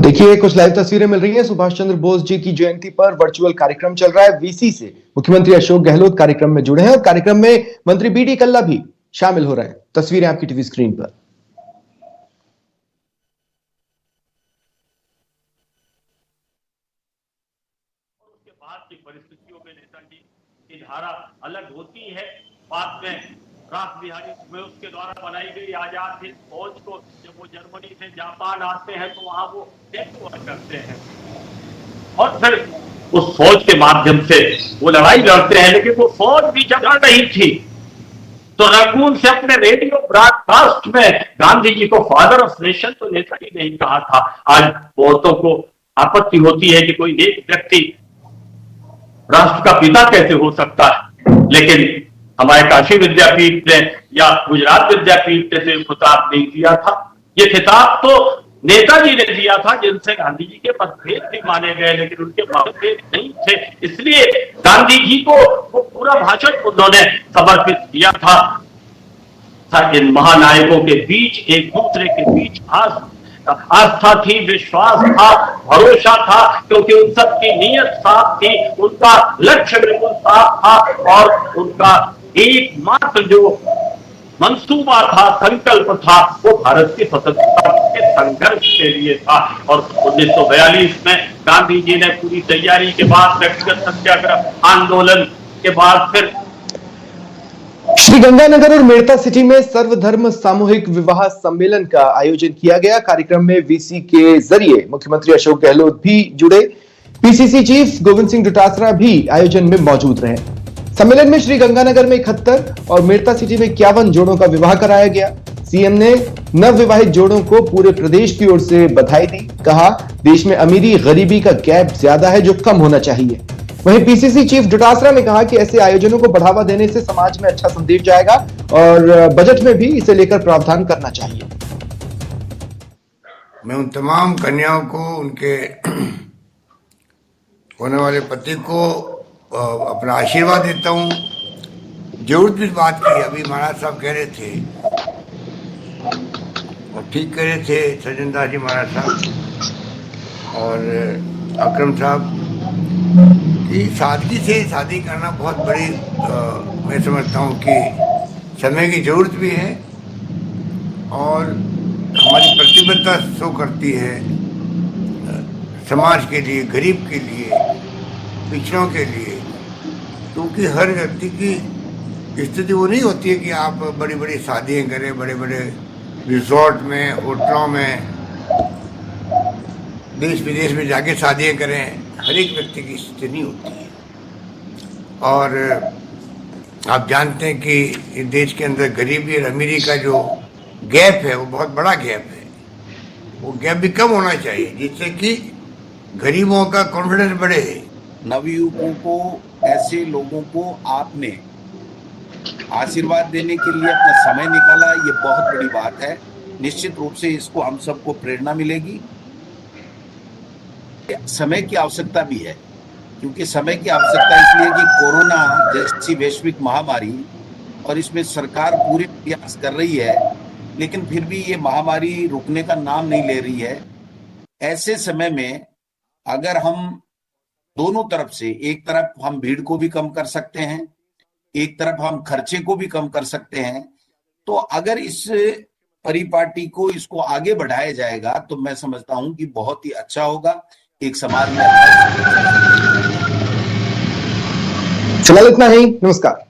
देखिए कुछ लाइव तस्वीरें मिल रही हैं। सुभाष चंद्र बोस जी की जयंती पर वर्चुअल कार्यक्रम चल रहा है। वीसी से मुख्यमंत्री अशोक गहलोत कार्यक्रम में जुड़े हैं और कार्यक्रम में मंत्री बीडी कल्ला भी शामिल हो रहे हैं। तस्वीरें आपकी टीवी स्क्रीन पर। उसके बाद की परिस्थितियों में नेताजी की धारा अलग होती है। बाद में रास बिहारी में उसके द्वारा बनाई गई आजाद हिंद फौज को जब वो जर्मनी से जापान आते हैं तो वहां वो टेक ओवर करते हैं और फिर उस फौज के माध्यम से वो लड़ाई लड़ते हैं। लेकिन वो फौज भी जगह नहीं थी तो रंगून से अपने रेडियो ब्रॉडकास्ट में गांधी जी को फादर ऑफ नेशन तो नेताजी ने ही कहा था। आज बहुतों को आपत्ति होती है कि कोई एक व्यक्ति राष्ट्र का पिता कैसे हो सकता है, लेकिन हमारे काशी विद्यापीठ ने या गुजरात विद्यापीठ ने तो खिताब नहीं दिया था। ये खिताब तो नेताजी ने दिया था, जिनसे गांधी जी के मतभेद भी माने गए, लेकिन उनके मतभेद नहीं थे। इसलिए गांधी जी को वो पूरा भाषण उन्होंने समर्पित किया था। इन महानायकों के बीच एक दूसरे के बीच आस्था थी, विश्वास था, भरोसा था, क्योंकि उन सब की नीयत साफ थी, उनका लक्ष्य बिल्कुल साफ था और उनका एकमात्र जो मंसूबा था, संकल्प था, वो भारत की स्वतंत्रता के संघर्ष के लिए था। और 1942 में गांधी जी ने पूरी तैयारी के बाद व्यक्तिगत सत्याग्रह आंदोलन के बाद फिर श्रीगंगानगर और मेड़ता सिटी में सर्वधर्म सामूहिक विवाह सम्मेलन का आयोजन किया गया। कार्यक्रम में वीसी के जरिए मुख्यमंत्री अशोक गहलोत भी जुड़े। पीसीसी चीफ गोविंद सिंह डोटासरा भी आयोजन में मौजूद रहे। सम्मेलन में श्रीगंगानगर में 71 और मेड़ता सिटी में 51 जोड़ों का विवाह कराया गया। सीएम ने नवविवाहित जोड़ों को पूरे प्रदेश की ओर से बधाई दी। कहा, देश में अमीरी गरीबी का गैप ज्यादा है जो कम होना चाहिए। वहीं पीसीसी चीफ डोटासरा ने कहा कि ऐसे आयोजनों को बढ़ावा देने से समाज में अच्छा संदेश जाएगा और बजट में भी इसे लेकर प्रावधान करना चाहिए। मैं उन तमाम कन्याओं को, उनके होने वाले पति को अपना आशीर्वाद देता हूँ। जरूर भी बात की, अभी महाराज साहब कह रहे थे और ठीक कह रहे थे सज्जन दास जी महाराज साहब और अकरम साहब कि सादगी से शादी करना बहुत बड़ी मैं समझता हूँ कि समय की जरूरत भी है और हमारी प्रतिबद्धता शो करती है समाज के लिए, गरीब के लिए, पिछड़ों के लिए। क्योंकि हर व्यक्ति की स्थिति वो नहीं होती है कि आप बड़ी बड़ी शादियाँ करें, बड़े बड़े रिजॉर्ट में, होटलों में, देश विदेश में जाके शादियाँ करें। हर एक व्यक्ति की स्थिति नहीं होती है और आप जानते हैं कि इस देश के अंदर गरीबी और अमीरी का जो गैप है वो बहुत बड़ा गैप है। वो गैप भी कम होना चाहिए जिससे कि गरीबों का कॉन्फिडेंस बढ़े। नवयुवकों को, ऐसे लोगों को आपने आशीर्वाद देने के लिए अपना समय निकाला, ये बहुत बड़ी बात है। निश्चित रूप से इसको हम सबको प्रेरणा मिलेगी। समय की आवश्यकता भी है, क्योंकि समय की आवश्यकता इसलिए कि कोरोना जैसी वैश्विक महामारी और इसमें सरकार पूरे प्रयास कर रही है, लेकिन फिर भी ये महामारी रुकने का नाम नहीं ले रही है। ऐसे समय में अगर हम दोनों तरफ से, एक तरफ हम भीड़ को भी कम कर सकते हैं, एक तरफ हम खर्चे को भी कम कर सकते हैं, तो अगर इस परिपाटी को, इसको आगे बढ़ाया जाएगा तो मैं समझता हूं कि बहुत ही अच्छा होगा। एक समाज में फिलहाल इतना ही। नमस्कार।